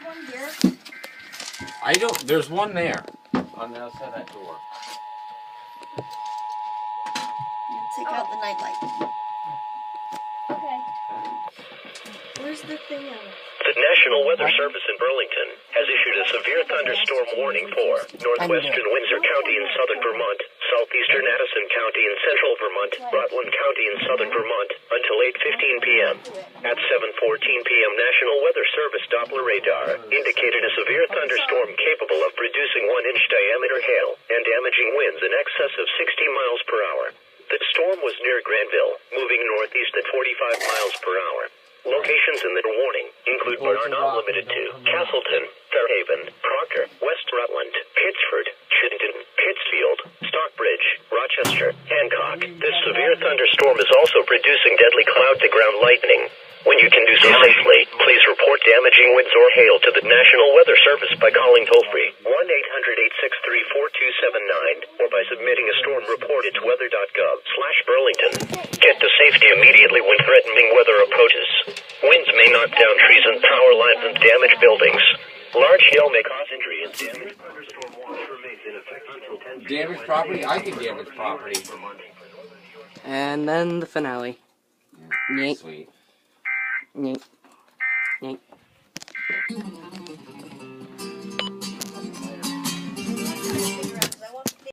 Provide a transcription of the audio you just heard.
one here? I don't. There's one there on the outside of that door. You take out the nightlight. Okay. Where's the thing out? The National Weather Service in Burlington has issued a severe thunderstorm warning for northwestern Windsor County in southern Vermont, southeastern Addison County in central Vermont, Rutland County in southern Vermont, until 8:15 p.m. At 7:14 p.m., National Weather Service Doppler radar indicated a severe thunderstorm capable of producing 1-inch diameter hail and damaging winds in excess of 60 miles per hour. The storm was near Granville, moving northeast at 45 miles per hour. Locations in the warning include but are not limited to Castleton, Fairhaven, Proctor, West Rutland, Pittsford, Chittenden, Pittsfield, Stockbridge, Rochester, Hancock. This severe thunderstorm is also producing deadly cloud-to-ground lightning. When you can do so safely, please report damaging winds or hail to the National Weather Service by calling toll-free 1-800-863-4279 or by submitting a storm report at weather.gov/Burlington. Get to safety immediately when threatening weather approaches. Winds may knock down trees and power lines and damage buildings. Large hail may cause injury and damage. Thunderstorm warning remains in effect until 10 p.m. Damage property? I can damage property. And then the finale. Yeah, sweet. Yeet. Yeet.